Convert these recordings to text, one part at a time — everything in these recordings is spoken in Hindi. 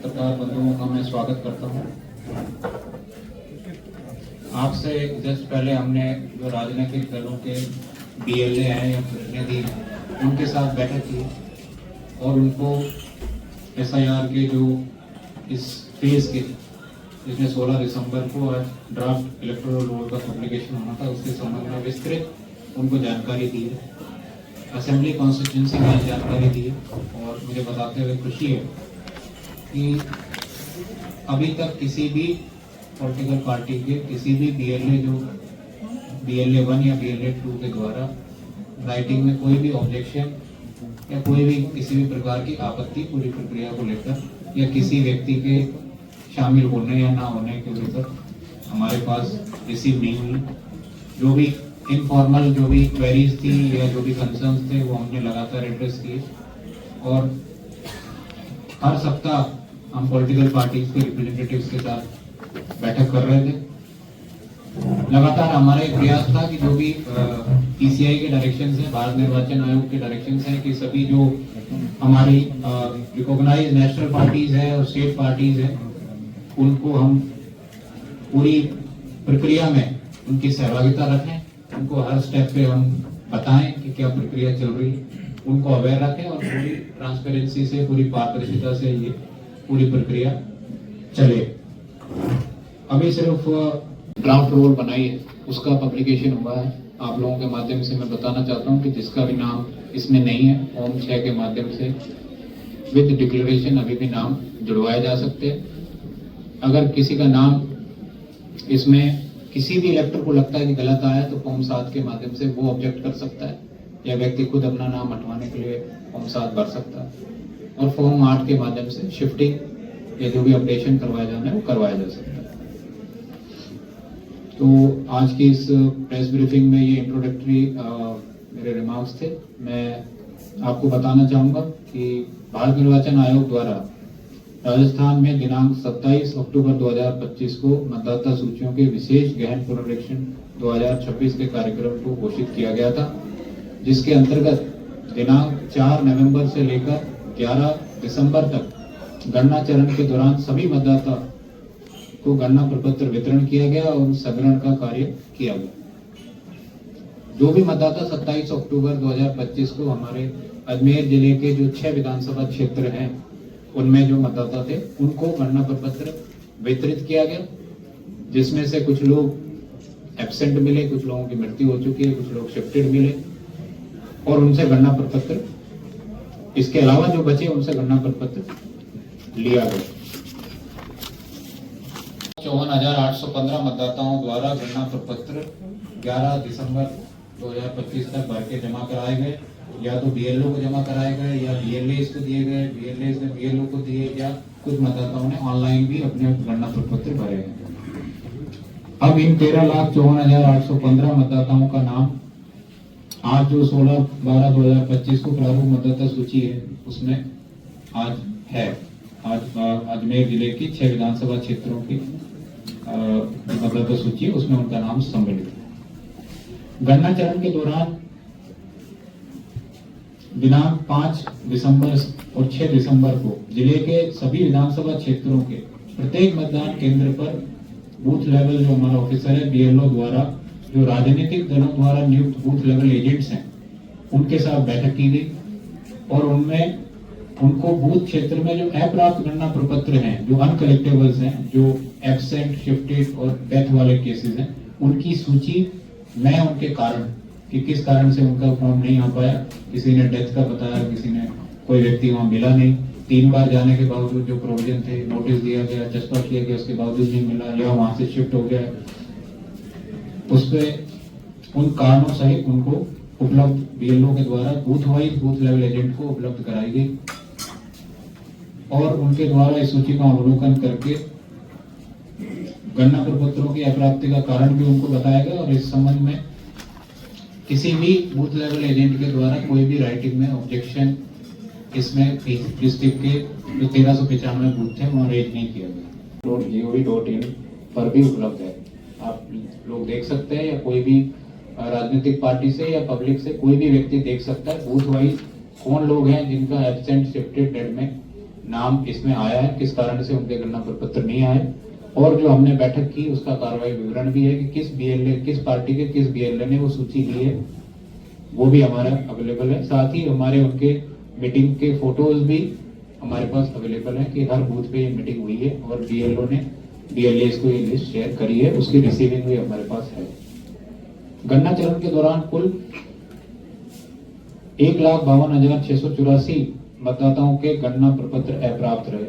पत्रकार बंधुओं का मैं स्वागत करता हूं। आपसे जस्ट पहले हमने जो राजनीतिक दलों के बीएलए हैं या प्रतिनिधि उनके साथ बैठक की और उनको एसआईआर के जो इस फेज के जिसमें 16 दिसंबर को आज ड्राफ्ट इलेक्टोरल रोल का पब्लिकेशन होना था उसके संबंध में विस्तृत उनको जानकारी दी है। असेंबली कॉन्स्टिट्यूंसी में जानकारी दी है और मुझे बताते हुए खुशी है कि अभी तक किसी भी पॉलिटिकल पार्टी के किसी भी बीएलए जो बीएलए 1 या बीएलए 2 के द्वारा राइटिंग में कोई भी ऑब्जेक्शन या कोई भी किसी भी प्रकार की आपत्ति पूरी प्रक्रिया को लेकर या किसी व्यक्ति के शामिल होने या ना होने के लेकर हमारे पास रिसीव नहीं हुई। जो भी इनफॉर्मल जो भी क्वेरीज थी या जो भी कंसर्न्स थे वो हमने लगातार एड्रेस किए और हर सप्ताह हम पॉलिटिकल पार्टीज के रिप्रेजेंटेटिव्स के साथ बैठक कर रहे थे। लगातार हमारा एक प्रयास था कि जो भी पीसीआई के डायरेक्शंस हैं, भारत निर्वाचन आयोग के डायरेक्शंस हैं कि सभी जो हमारी रिकॉग्नाइज नेशनल पार्टीज है और स्टेट पार्टीज है उनको हम पूरी प्रक्रिया में उनकी सहभागिता रखें, उनको हर स्टेप पे हम बताएं कि क्या प्रक्रिया चल रही है, उनको अवेयर रखें और पूरी ट्रांसपेरेंसी से पूरी पारदर्शिता से ये पूरी प्रक्रिया चले। अभी सिर्फ ड्राफ्ट रोल बनाई है, उसका पब्लिकेशन हुआ है। आप लोगों के माध्यम से मैं बताना चाहता हूं कि जिसका भी नाम इसमें नहीं है फॉर्म 6 के माध्यम से विद डिक्लेरेशन अभी भी नाम जुड़वाए जा सकते हैं। अगर किसी का नाम इसमें किसी भी इलेक्टर को लगता है कि गलत आया तो फॉर्म 7 के माध्यम से वो ऑब्जेक्ट कर सकता है या व्यक्ति खुद अपना नाम हटवाने के लिए फॉर्म 7 भर सकता है और फॉर्म 8 के माध्यम से शिफ्टिंग या जो भी अपडेशन करवाया जाना है वो करवाया जा सकता है। तो आज की इस प्रेस ब्रीफिंग में ये इंट्रोडक्टरी मेरे रिमार्क्स थे। मैं आपको बताना चाहूंगा कि भारत निर्वाचन आयोग द्वारा राजस्थान में दिनांक 27 अक्टूबर 2025 को मतदाता सूचियों के विशेष गहन पुनरीक्षण 2026 के कार्यक्रम को घोषित किया गया था, जिसके अंतर्गत दिनांक 4 नवंबर से लेकर 11 दिसंबर तक गणना चरण के दौरान सभी मतदाता को गणना प्रपत्र वितरण किया गया और संग्रहण का कार्य किया गया। जो भी मतदाता 27 अक्टूबर 2025 को हमारे अजमेर जिले के जो 6 विधानसभा क्षेत्र हैं उनमें जो मतदाता थे उनको गणना प्रपत्र वितरित किया गया, जिसमें से कुछ लोग एब्सेंट मिले, कुछ लोगों की मृत्यु हो चुकी है, कुछ लोग शिफ्टेड मिले और उनसे गणना प्रपत्र, इसके अलावा जो बचे उनसे गणना प्रपत्र लिया गया। 54,815 मतदाताओं द्वारा गणना प्रपत्र 11 दिसंबर 2025 तक भर के जमा कराए गए, या तो बीएलओ को जमा कराए गए या बीएलए को दिए गए, बीएलए ने बीएलओ को दिए या कुछ मतदाताओं ने ऑनलाइन भी अपने गणना प्रपत्र भरे हैं। अब इन 13,54,815 मतदाताओं का नाम आज जो 16/12/2025 को प्रारूप मतदाता सूची है उसमें आज है। आज अजमेर जिले की 6 विधानसभा क्षेत्रों की मतदाता सूची उसमें उनका नाम सम्मिलित है। गणना चरण के दौरान दिनांक 5 दिसंबर और 6 दिसंबर को जिले के सभी विधानसभा क्षेत्रों के प्रत्येक मतदान केंद्र पर बूथ लेवल जो हमारा ऑफिसर है बीएलओ द्वारा जो राजनीतिक दलों द्वारा नियुक्त बूथ लेवल एजेंट्स हैं उनके साथ बैठक की गई और उनमें उनको बूथ क्षेत्र में जो अप्राप्त गणना प्रपत्र हैं, जो अनकलेक्टेबल्स हैं, जो एब्सेंट, शिफ्टेड और डेथ वाले केसेस हैं, उनकी सूची में उनके कारण कि किस कारण से उनका फॉर्म नहीं आ पाया, किसी ने डेथ का बताया, किसी ने कोई व्यक्ति वहां मिला नहीं, 3 बार जाने के बावजूद जो प्रोविजन थे, नोटिस दिया गया, चस्पा किया गया, उसके बावजूद नहीं मिला या वहां से शिफ्ट हो गया, उस पर उन कारणों सहित उनको उपलब्ध बीएलओ के द्वारा booth wise booth level agent को उपलब्ध कराई गई और उनके द्वारा इस सूची का अवलोकन करके गणना प्रपत्रों की अप्राप्ति का कारण भी उनको बताया गया और इस संबंध में किसी भी बूथ लेवल एजेंट के द्वारा कोई भी राइटिंग में ऑब्जेक्शन इसमें डिस्ट्रिक्ट के जो 1395 बूथ थे वहाँ रेज नहीं किया गया। .gov.in पर भी उपलब्ध है, आप लोग देख सकते हैं या कोई भी राजनीतिक पार्टी से या पब्लिक से कोई भी व्यक्ति देख सकता है बूथ वाइज कौन लोग हैं जिनका एब्सेंट, शिफ्टेड, डेड में नाम इसमें आया है, किस कारण से उनके गणना प्रपत्र नहीं आए, और जो हमने बैठक की उसका कार्रवाई विवरण भी है कि किस बीएलए, किस पार्टी के किस बीएलए ने वो सूची ली है, वो भी हमारा अवेलेबल है। साथ ही हमारे उनके मीटिंग के फोटोज भी हमारे पास अवेलेबल है कि हर बूथ पे ये मीटिंग हुई है और बीएलओ ने बीएलए को ये लिस्ट शेयर करी है, उसकी रिसीविंग भी हमारे पास है। गणना चरण के दौरान कुल 1,52,684 मतदाताओं के गणना प्रपत्र अप्राप्त रहे,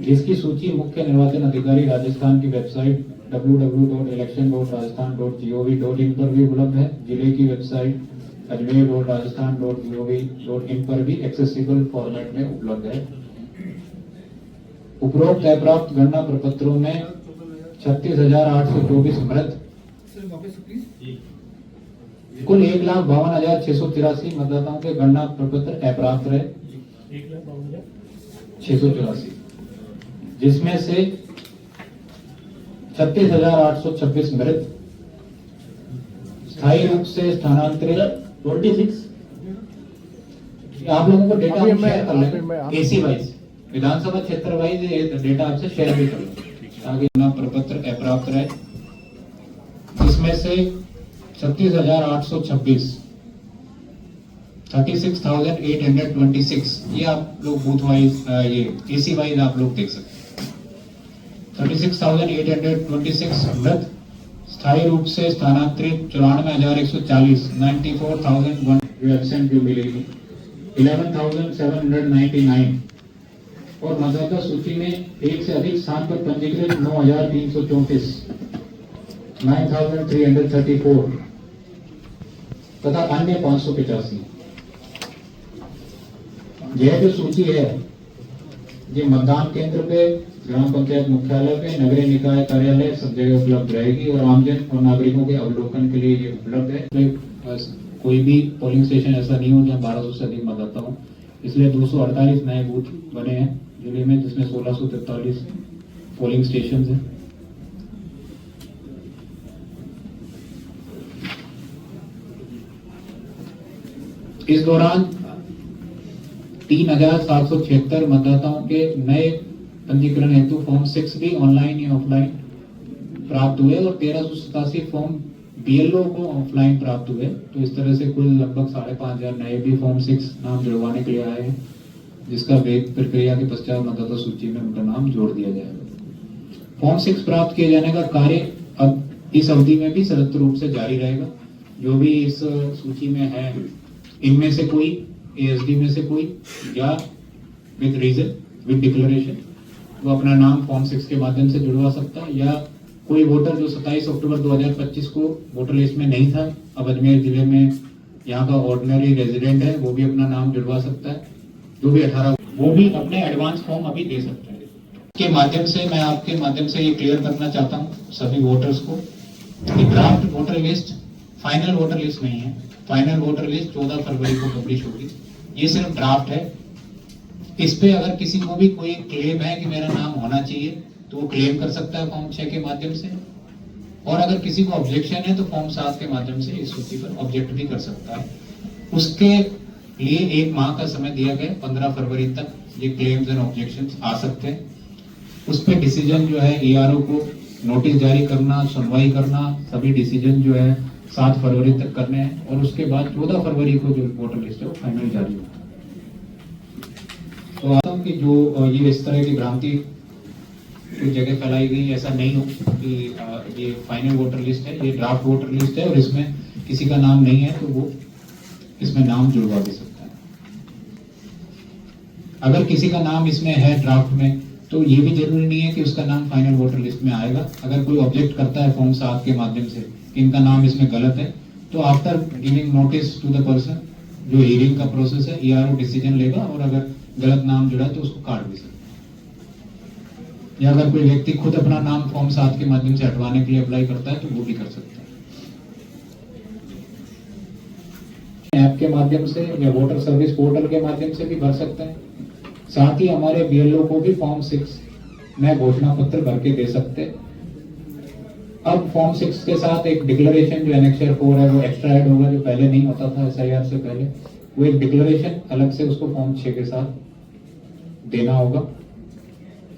जिसकी सूची मुख्य निर्वाचन अधिकारी राजस्थान की वेबसाइट www.election.rajasthan.gov.in पर भी उपलब्ध है। जिले की वेबसाइट ajmer.rajasthan.gov.in पर भी एक्सेसिबल फॉर्मेट में उपलब्ध है। उपरोक्त अप्राप्त गणना प्रपत्रों में 36,824 मृत, कुल 1,52,684 मतदाताओं के गणना प्रपत्र अप्राप्त रहे, 684, जिसमें से 36,826 मृत, स्थायी रूप से स्थानांतरित 26। आप लोगों को डेटा हम शेयर कर लें, एसी वाइज, विधानसभा क्षेत्र वाइज डेटा आपसे शेयर भी कर लें ताकि गणना प्रपत्र अप्राप्त रहे, जिसमें से 36,826, 36,826, ये आप लोग बूथ वाइज, ये एसी वाइज आप लोग देख सकते हैं। 36,826 मृत, स्थायी रूप से स्थानांतरित 94,140, 94,001 एब्सेंट जो मिलेगी, 11,799, और मतदाता सूची में एक से अधिक स्थान पर पंजीकृत 9,334, 9,334 तथा अन्य 585। यह जो सूची है ये मतदान केंद्र पे, ग्राम पंचायत मुख्यालय पे, नगरीय निकाय कार्यालय सब जगह उपलब्ध रहेगी और आमजन और नागरिकों के अवलोकन के लिए ये उपलब्ध है। कोई भी पोलिंग स्टेशन ऐसा नहीं हो जहाँ 1200 से अधिक मतदाता हो, इसलिए 248 नए बूथ बने हैं जिले में, जिसमें 1643 पोलिंग स्टेशन हैं। इस दौरान 3,776 मतदाताओं के नए पंजीकरण हेतु फॉर्म 6 भी ऑनलाइन या ऑफलाइन प्राप्त हुए और 1,387 फॉर्म बीएलओ को ऑफलाइन प्राप्त हुए। तो इस तरह से कुल लगभग 5,500 नए भी फॉर्म 6 नाम जुड़वाने के लिए आए हैं, जिसका वेग प्रक्रिया के पश्चात मतदाता सूची में उनका नाम जोड़ दिया जाएगा। फॉर्म 6 प्राप्त किए जाने का कार्य अब इस अवधि में भी सतत रूप से जारी रहेगा। जो भी इस सूची में है, इनमें से कोई एएसडी में से कोई या विद रीजन, विद डिक्लेरेशन, वो अपना नाम फॉर्म 6 के माध्यम से जुड़वा सकता है, या कोई वोटर जो 27 अक्टूबर 2025 को वोटर लिस्ट में नहीं था, अब अजमेर जिले में यहाँ का ऑर्डिनरी रेजिडेंट है, वो भी अपना नाम जुड़वा सकता है। जो भी 18, वो भी अपने एडवांस फॉर्म अभी दे सकते हैं। के माध्यम से मैं आपके माध्यम से ये क्लियर करना चाहता हूँ सभी वोटर्स को, draft voter list final voter list नहीं है। फाइनल वोटर लिस्ट 14 फरवरी को पब्लिश होगी, ये सिर्फ ड्राफ्ट है। इस पे अगर किसी को भी कोई क्लेम है कि मेरा नाम होना चाहिए तो वो क्लेम कर सकता है फॉर्म 6 के माध्यम से, और अगर किसी को ऑब्जेक्शन है तो फॉर्म 7 के माध्यम से इस सूची पर ऑब्जेक्ट भी कर सकता है। उसके लिए 1 माह का समय दिया गया, 15 फरवरी तक ये क्लेम्स एंड ऑब्जेक्शंस आ सकते हैं। उस पर डिसीजन जो है ईआरओ को नोटिस जारी करना, सुनवाई करना, सभी डिसीजन जो है 7 फरवरी तक करने हैं, और उसके बाद 14 फरवरी को जो वोटर लिस्ट है वो फाइनल जारी होगा। तो आता हूँ कि जो ये इस तरह की भ्रांति कुछ जगह फैलाई गई, ऐसा नहीं हो कि ये फाइनल वोटर लिस्ट है, ये ड्राफ्ट वोटर लिस्ट है और इसमें किसी का नाम नहीं है तो वो इसमें नाम जुड़वा भी सकता है। अगर किसी का नाम इसमें है ड्राफ्ट में तो ये भी जरूरी नहीं है कि उसका नाम फाइनल वोटर लिस्ट में आएगा। अगर कोई ऑब्जेक्ट करता है फॉर्म 7 के माध्यम से कि इनका नाम इसमें गलत है, तो after giving notice to the person, जो हियरिंग का प्रोसेस है, ईआरओ डिसीजन लेगा और अगर गलत नाम जुड़ा तो उसको काट भी सकता है। या अगर कोई व्यक्ति खुद अपना नाम फॉर्म 7 के माध्यम से हटवाने के लिए अप्लाई करता है तो वो भी कर सकता है। ऐप के माध्यम से या वोटर सर्विस पोर्टल के माध्यम से भी भर सकते हैं। साथ ही हमारे बीएलओ को भी फॉर्म 6 में घोषणा पत्र भर के दे सकते हैं। अब फॉर्म 6 के साथ एक डिक्लेरेशन जो एनेक्सर 4 है वो एक्स्ट्रा ऐड होगा, जो पहले नहीं होता था एसआईआर से पहले। वो एक डिक्लेरेशन अलग से उसको फॉर्म 6 के साथ देना होगा।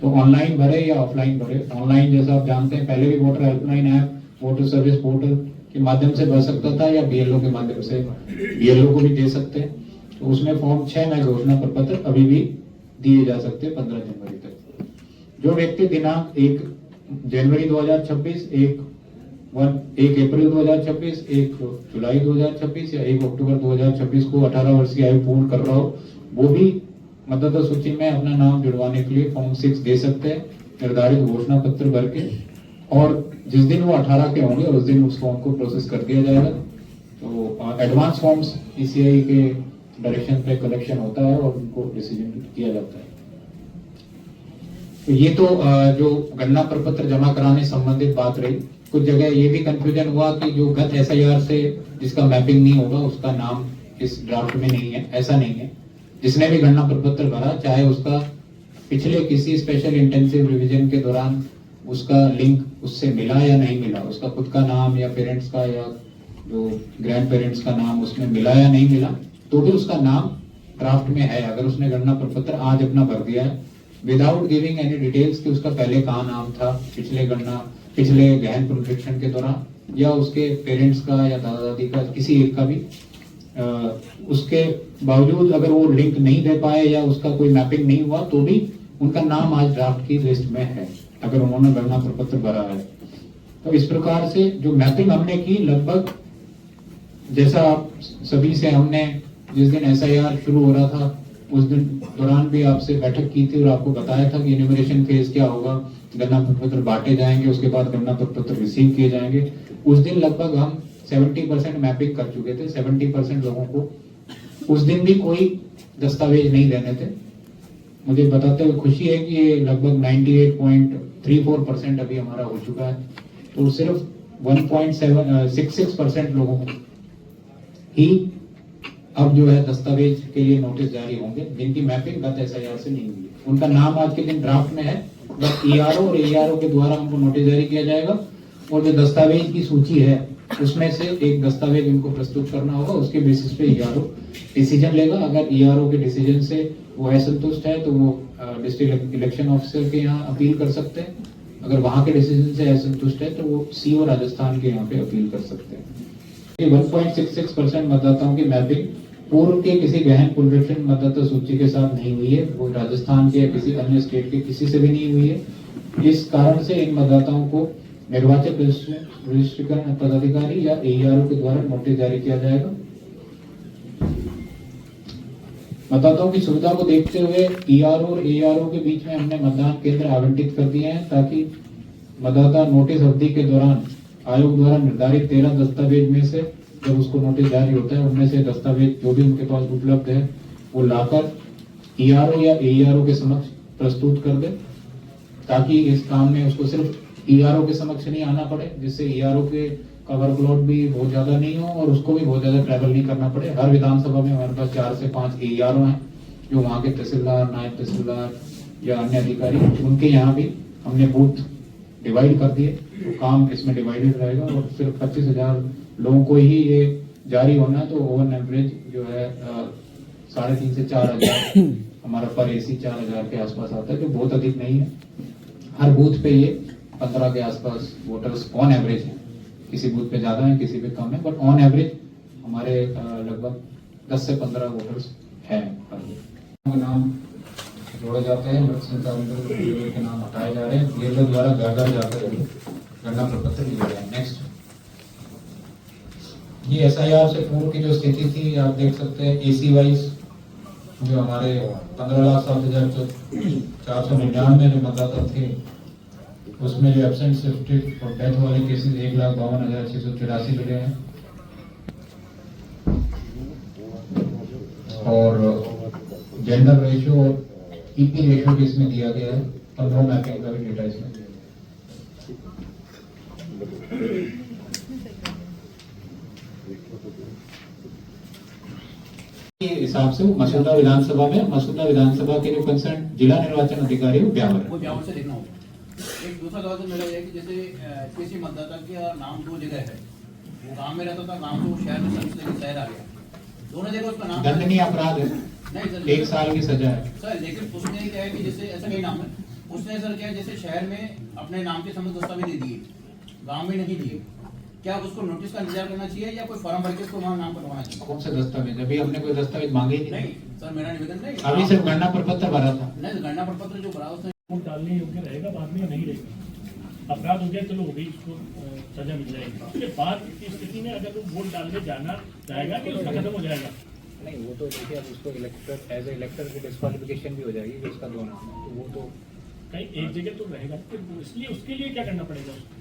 तो ऑनलाइन भरे या ऑफलाइन भरे। ऑनलाइन जैसा आप जानते हैं पहले भी voter helpline app, voter service portal के माध्यम से भर सकता था या बीएलओ के माध्यम से बीएलओ को भी दे सकते हैं। तो उसमें फॉर्म 6 में घोषणा प्रपत्र अभी भी दिए जा सकते हैं 15 जनवरी तक। जो व्यक्ति दिनांक 1 जनवरी 2026, 1 अप्रैल 2026, 1 जुलाई 2026 या 1 अक्टूबर 2026 को 18 वर्ष की आयु पूर्ण कर रहा हो, वो भी मतदाता सूची में अपना नाम जुड़वाने के लिए फॉर्म 6 दे सकते हैं निर्धारित घोषणा पत्र भर के। और जिस दिन वो 18 के होंगे उस दिन उस फॉर्म को प्रोसेस कर दिया जाएगा। तो एडवांस फॉर्म्स ईसीआई के डायरेक्शन पे कलेक्शन होता है और उनको डिसीजन किया जाता है। तो ये तो जो गणना प्रपत्र जमा कराने संबंधित बात रही। कुछ जगह ये भी कंफ्यूजन हुआ कि जो गत एसआईआर से जिसका मैपिंग नहीं होगा उसका नाम इस ड्राफ्ट में नहीं है। ऐसा नहीं है। जिसने भी गणना प्रपत्र भरा, चाहे उसका पिछले किसी स्पेशल इंटेंसिव रिवीजन के दौरान उसका लिंक उससे मिला या नहीं मिला, उसका खुद का नाम या पेरेंट्स का या जो ग्रैंड पेरेंट्स का नाम उसमें मिला या नहीं मिला, तो भी उसका नाम ड्राफ्ट में है। अगर उसने गणना प्रपत्र आज अपना भर दिया है विदाउट गिविंग एनी डिटेल्स कि उसका पहले कहाँ नाम था पिछले गहन पुनरीक्षण के दौरान, या उसके पेरेंट्स का या दादा दादी का किसी एक का भी, उसके बावजूद अगर वो लिंक नहीं दे पाए या उसका कोई मैपिंग नहीं हुआ, तो भी उनका नाम आज ड्राफ्ट की लिस्ट में है अगर उन्होंने गणना प्रपत्र भरा है। तो इस प्रकार से जो मैपिंग हमने की, लगभग जैसा आप सभी से हमने जिस दिन एसआईआर शुरू हो रहा था उस दिन दौरान भी आपसे बैठक की थी और आपको बताया था कि इन्यूमरेशन फेज क्या होगा, गणना प्रपत्र बांटे जाएंगे, उसके बाद गणना प्रपत्र रिसीव किए जाएंगे। उस दिन लगभग हम 70% मैपिंग कर चुके थे। 70% लोगों को उस दिन भी कोई दस्तावेज नहीं देने थे। मुझे बताते हुए खुशी है कि ये लगभग 98.34% अभी हमारा हो चुका है। तो सिर्फ 1.66% लोगों को ही अब जो है दस्तावेज के लिए नोटिस जारी होंगे जिनकी मैपिंग गत एसआईआर से नहीं हुई है। उनका नाम आज के दिन ड्राफ्ट में है, बस ईआरओ और एआरओ के द्वारा उनको नोटिस जारी किया जाएगा और जो दस्तावेज की सूची है उसमें से एक दस्तावेज उनको प्रस्तुत करना होगा। उसके बेसिस पे ईआरओ डिसीजन लेगा। अगर ईआरओ के डिसीजन से वो असंतुष्ट है तो वो डिस्ट्रिक्ट इलेक्शन ऑफिसर के यहाँ अपील कर सकते हैं। अगर वहां के डिसीजन से असंतुष्ट है तो वो सीओ राजस्थान के यहाँ पे अपील कर सकते हैं। 1.66% मतदाताओं की मैपिंग पूर्व के किसी गहन पुनरीक्षण मतदाता सूची के साथ नहीं हुई है। वो राजस्थान के किसी अन्य स्टेट के किसी से भी नहीं हुई है। इस कारण से इन मतदाताओं को निर्वाचक रजिस्ट्रेशन पदाधिकारी या एआरओ के द्वारा नोटिस जारी किया जाएगा। मतदाताओं की सुविधा को देखते हुए ईआरओ और एआरओ के बीच में हमने मतदान केंद्र आवंटित कर दिए हैं ताकि मतदाता नोटिस अवधि के दौरान आयोग द्वारा निर्धारित 13 दस्तावेज में से जब उसको नोटिस जारी होता है उनमें से दस्तावेज जो भी उनके पास उपलब्ध है वो लाकर ईआरओ या एआरओ के समक्ष प्रस्तुत कर दे, ताकि इस काम में उसको सिर्फ ईआरओ के समक्ष नहीं आना पड़े, जिससे ईआरओ के का वर्कलोड भी बहुत ज्यादा नहीं हो और उसको भी बहुत ज्यादा ट्रैवल नहीं करना पड़े। हर विधानसभा में हमारे पास 4 से 5 एआरओ हैं जो वहाँ के तहसीलदार, नायब तहसीलदार या अन्य अधिकारी, उनके यहाँ भी हमने बूथ डिवाइड कर दिए। तो काम इसमें डिवाइडेड रहेगा और सिर्फ 25,000 लोगों को ही ये जारी होना है। तो ओवर एवरेज जो है 3,500 से 4,000 हमारा पर एसी 4,000 के आसपास आता है, जो बहुत अधिक नहीं है। हर बूथ पे ये 15 के आसपास वोटर्स ऑन एवरेज है। किसी बूथ पे ज्यादा है, किसी पे कम है, बट ऑन एवरेज हमारे लगभग 10 से 15 वोटर्स हैं। नाम जोड़े जाते हैं, के नाम हटाए जा रहे हैं। ये द्वारा घर घर जाकर गणना प्रपत्र लिए गए। नेक्स्ट, ये एसआईआर से पूर्व की जो स्थिति थी आप देख सकते हैं। एसी वाइज जो हमारे 15,07,499 जो मतदाता थे उसमें जो एब्सेंट शिफ्टेड और डेथ वाले केसेस 1,52,684 मिले हैं और जेंडर रेशियो और ईपी रेशियो भी इसमें दिया गया है और नो मैपिंग का भी डेटा इसमें के हिसाब से मसूदा विधानसभा के जो कंसर्न जिला निर्वाचन अधिकारी वो ब्यावर से देखना होगा। एक दूसरा सवाल मेरा है कि जैसे किसी मतदाता का नाम 2 जगह है, वो गांव में रहता था, गांव से वो शहर में सर्विस लेके शहर आ गया, दोनों जगह उसका नाम दंडनीय अपराध है। नहीं सर, 1 साल की सजा है। सर लेकिन उसने क्या है कि जैसे ऐसा कई नाम है, उसने सर क्या है जैसे शहर में अपने नाम के समस्त दस्तावेज दे दिए, गांव में नहीं दिए, क्या उसको नोटिस का इंतजार करना चाहिए या कोई फॉर्म भर के उसको वहाँ नाम कटवाना चाहिए? कौन से दस्तावेज? अभी हमने कोई दस्तावेज मांगे ही नहीं। नहीं सर, मेरा निवेदन नहीं, अभी सिर्फ गणना प्रपत्र भरा था। नहीं गणना प्रपत्र जो भरा उसने वोट डालने योग्य रहेगा, बाद में नहीं रहेगा। अपराध हो गया चलो हो गई, इसको सजा मिल जाएगी। उसके बाद की स्थिति में अगर वो वोट डालने जाना चाहेगा कि उसका खत्म हो जाएगा। नहीं, वो तो देखिए अब उसको इलेक्टर एज ए इलेक्टर की डिस्क्वालिफिकेशन भी हो जाएगी कि उसका दो नाम है, तो वो तो कहीं एक जगह तो रहेगा, तो इसलिए उसके लिए क्या करना पड़ेगा उसको?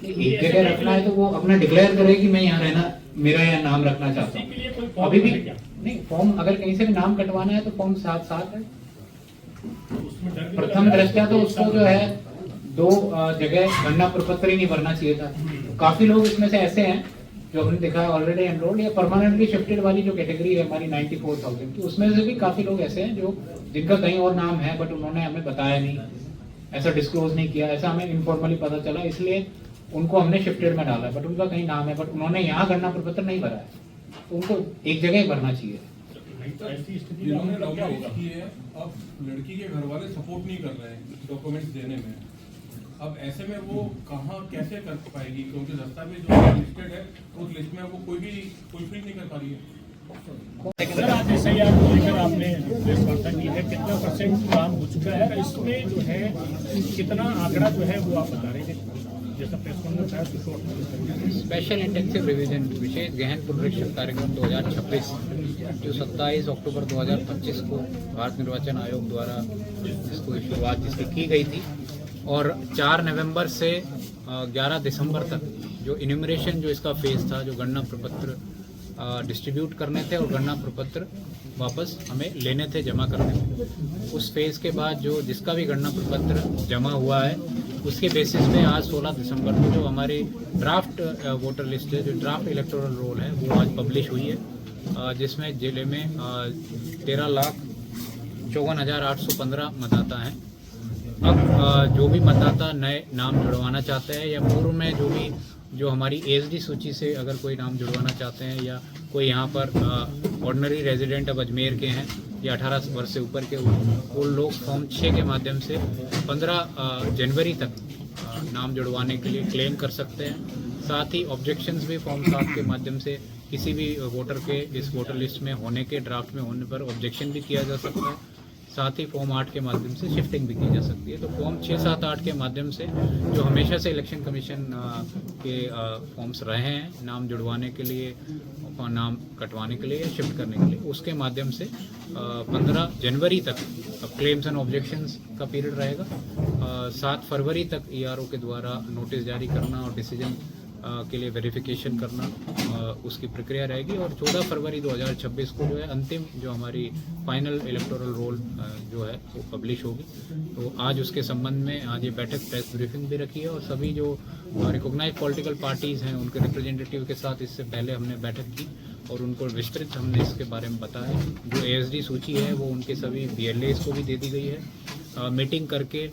एक जगह रखना है तो वो अपना डिक्लेयर करे कि मैं यहाँ रहना, मेरा यहाँ नाम रखना चाहता उसी के लिए कोई हूँ। फॉर्म अभी भी है क्या? नहीं, फॉर्म अगर कहीं से भी नाम कटवाना है तो फॉर्म साथ है। तो उसमें डर भी प्रथम लग रहा है। दृष्टया तो उसको जो है 2 जगह गणना प्रपत्र ही नहीं भरना चाहिए था। काफी लोग इसमें से ऐसे हैं जो हमने देखा है ऑलरेडी एनरोल्ड या परमानेंटली शिफ्टेड वाली जो कैटेगरी है हमारी 94,000 की, उसमें से भी काफी लोग ऐसे हैं जो जिनका कहीं और नाम है बट उन्होंने हमें बताया नहीं, ऐसा डिस्क्लोज नहीं किया, ऐसा हमें इनफॉर्मली पता चला, इसलिए उनको हमने शिफ्टेड में डाला है। बट उनका कहीं नाम है बट उन्होंने यहाँ गणना प्रपत्र नहीं भरा है, तो उनको एक जगह ही भरना चाहिए। नहीं तो ऐसी स्थिति में जिन्होंने हमें क्या डॉक्यूमेंट्स होगा? किए हैं, अब लड़की के घर वाले सपोर्ट नहीं कर रहे हैं डॉक्यूमेंट्स देने में। अब ऐसे में वो कहाँ कैसे कर पाएगी, क्योंकि दस्तावेज जो लिस्टेड है उस लिस्ट में वो कोई फील नहीं कर पा रही है। सर आज SIR को लेकर आपने प्रेस वार्ता की है, कितना % काम हो चुका है, इसमें जो है कितना आंकड़ा जो है वो आप बता रहे थे, जैसा प्रेस कॉन्फ्रेंस है तो शॉर्ट स्पेशल इंटेंसिव रिवीजन विशेष गहन पुनरीक्षण कार्यक्रम 2026 जो 27 अक्टूबर 2025 को भारत निर्वाचन आयोग द्वारा इसको शुरुआत जिसकी की गई थी और 4 नवंबर से 11 दिसंबर तक जो इन्यूमरेशन जो इसका फेज था, जो गणना प्रपत्र डिस्ट्रीब्यूट करने थे और गणना प्रपत्र वापस हमें लेने थे, जमा करने थे, उस फेज के बाद जो जिसका भी गणना प्रपत्र जमा हुआ है उसके बेसिस पे आज 16 दिसंबर को जो हमारी ड्राफ्ट वोटर लिस्ट है, जो ड्राफ्ट इलेक्टोरल रोल है वो आज पब्लिश हुई है, जिसमें जिले में 13,54,815 मतदाता हैं। अब जो भी मतदाता नए नाम जुड़वाना चाहते हैं या पूर्व में जो हमारी एसडी सूची से अगर कोई नाम जुड़वाना चाहते हैं या कोई यहाँ पर ऑर्डिनरी रेजिडेंट अब अजमेर के हैं या 18 वर्ष से ऊपर के, वो लोग फॉर्म 6 के माध्यम से 15 जनवरी तक नाम जुड़वाने के लिए क्लेम कर सकते हैं। साथ ही ऑब्जेक्शंस भी फॉर्म 7 के माध्यम से किसी भी वोटर के इस वोटर लिस्ट में होने के, ड्राफ्ट में होने पर ऑब्जेक्शन भी किया जा सकता है। साथ ही फॉर्म 8 के माध्यम से शिफ्टिंग भी की जा सकती है। तो फॉर्म 6, 7, 8 के माध्यम से जो हमेशा से इलेक्शन कमीशन के फॉर्म्स रहे हैं नाम जुड़वाने के लिए, नाम कटवाने के लिए या शिफ्ट करने के लिए, उसके माध्यम से 15 जनवरी तक क्लेम्स एंड ऑब्जेक्शंस का पीरियड रहेगा। 7 फरवरी तक ERO के द्वारा नोटिस जारी करना और डिसीजन के लिए वेरिफिकेशन करना उसकी प्रक्रिया रहेगी और 14 फरवरी 2026 को जो है अंतिम जो हमारी फाइनल इलेक्टोरल रोल जो है वो पब्लिश होगी। तो आज उसके संबंध में आज ये बैठक प्रेस ब्रीफिंग भी रखी है और सभी जो रिकॉग्नाइज्ड पॉलिटिकल पार्टीज़ हैं उनके रिप्रेजेंटेटिव के साथ इससे पहले हमने बैठक की और उनको विस्तृत हमने इसके बारे में बताया। जो ASD सूची है वो उनके सभी BLAs को भी दे दी गई है। मीटिंग करके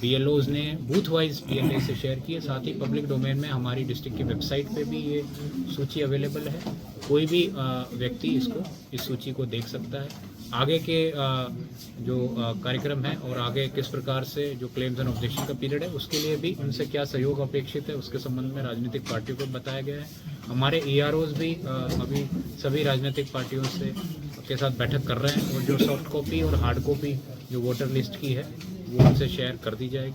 BLOs ने बूथ वाइज BLA से शेयर किए। साथ ही पब्लिक डोमेन में हमारी डिस्ट्रिक्ट की वेबसाइट पे भी ये सूची अवेलेबल है, कोई भी व्यक्ति इसको इस सूची को देख सकता है। आगे के जो कार्यक्रम है और आगे किस प्रकार से जो क्लेम्स एंड ऑब्जेक्शन का पीरियड है उसके लिए भी उनसे क्या सहयोग अपेक्षित है उसके संबंध में राजनीतिक पार्टियों को बताया गया है। हमारे EROs भी अभी सभी राजनीतिक पार्टियों से के साथ बैठक कर रहे हैं और जो सॉफ्ट कॉपी और हार्ड कॉपी जो वोटर लिस्ट की है वो उनसे शेयर कर दी जाएगी।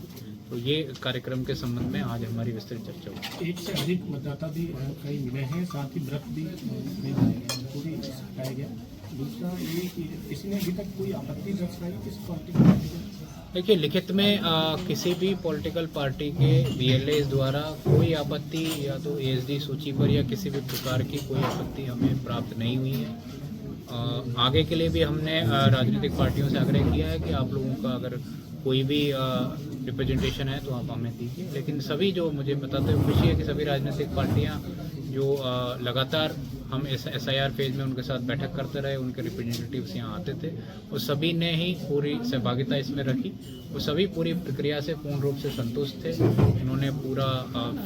तो ये कार्यक्रम के संबंध में आज हमारी विस्तृत चर्चा हुई। एक से अधिक मतदाता भी कई मिले हैं, साथ ही व्रत भी कई मिले हैं, उनको भी हटाया गया। दूसरा ये कि किसी ने अभी तक कोई आपत्ति दर्ज कराई किस पॉलिटिकल पार्टी को? देखिए, लिखित में किसी भी पॉलिटिकल पार्टी के BLAs द्वारा कोई आपत्ति या तो ASD सूची पर या किसी भी प्रकार की कोई आपत्ति हमें प्राप्त नहीं हुई है। आगे के लिए भी हमने राजनीतिक पार्टियों से आग्रह किया है कि आप लोगों का अगर कोई भी रिप्रेजेंटेशन है तो आप हमें दीजिए। लेकिन सभी जो मुझे बताते हुए खुशी है कि सभी राजनीतिक पार्टियां जो लगातार हम SIR फेज में उनके साथ बैठक करते रहे, उनके रिप्रेजेंटेटिव्स यहाँ आते थे, वो सभी ने ही पूरी सहभागिता इसमें रखी। वो सभी पूरी प्रक्रिया से पूर्ण रूप से संतुष्ट थे। उन्होंने पूरा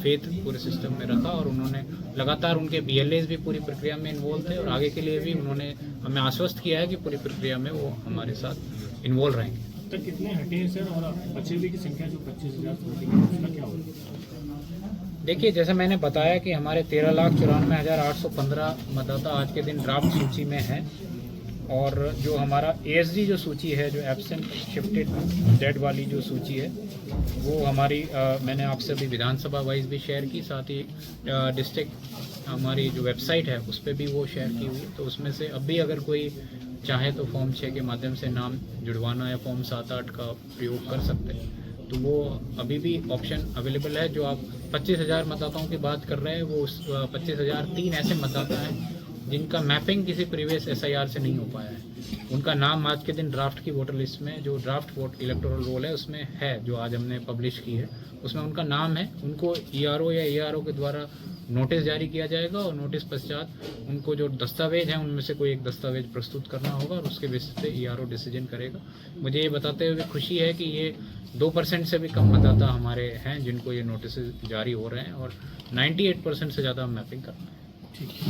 फेथ पूरे सिस्टम में रखा और उन्होंने लगातार उनके BLAs भी पूरी प्रक्रिया में इन्वॉल्व थे और आगे के लिए भी उन्होंने हमें आश्वस्त किया है कि पूरी प्रक्रिया में वो हमारे साथ इन्वॉल्व रहेंगे। तो कितने हटे हैं सर, और बचे हुए की संख्या जो 25,000 उसका क्या होगा? देखिए, जैसे मैंने बताया कि हमारे 13,94,815 मतदाता आज के दिन ड्राफ्ट सूची में हैं और जो हमारा ASD जो सूची है, जो एब्सेंट शिफ्टेड डेड वाली जो सूची है, वो हमारी मैंने आपसे अभी विधानसभा वाइज भी शेयर की, साथ ही डिस्ट्रिक्ट हमारी जो वेबसाइट है उस पर भी वो शेयर की हुई। तो उसमें से अब भी अगर कोई चाहे तो फॉर्म 6 के माध्यम से नाम जुड़वाना या फॉर्म 7-8 का प्रयोग कर सकते हैं, तो वो अभी भी ऑप्शन अवेलेबल है। जो आप 25,000 मतदाताओं की बात कर रहे हैं, वो 25,003 ऐसे मतदाता हैं जिनका मैपिंग किसी प्रीवियस SIR से नहीं हो पाया है। उनका नाम आज के दिन ड्राफ्ट की वोटर लिस्ट में, जो ड्राफ्ट वोट इलेक्टोरल रोल है उसमें है, जो आज हमने पब्लिश की है, उसमें उनका नाम है। उनको ERO या ARO के द्वारा नोटिस जारी किया जाएगा और नोटिस पश्चात उनको जो दस्तावेज हैं उनमें से कोई एक दस्तावेज प्रस्तुत करना होगा और उसके बेसिस पे ERO डिसीजन करेगा। मुझे ये बताते हुए खुशी है कि ये 2% से भी कम मतदाता हमारे हैं जिनको ये नोटिस जारी हो रहे हैं और 98% से ज़्यादा हम मैपिंग कर रहे हैं। ठीक है।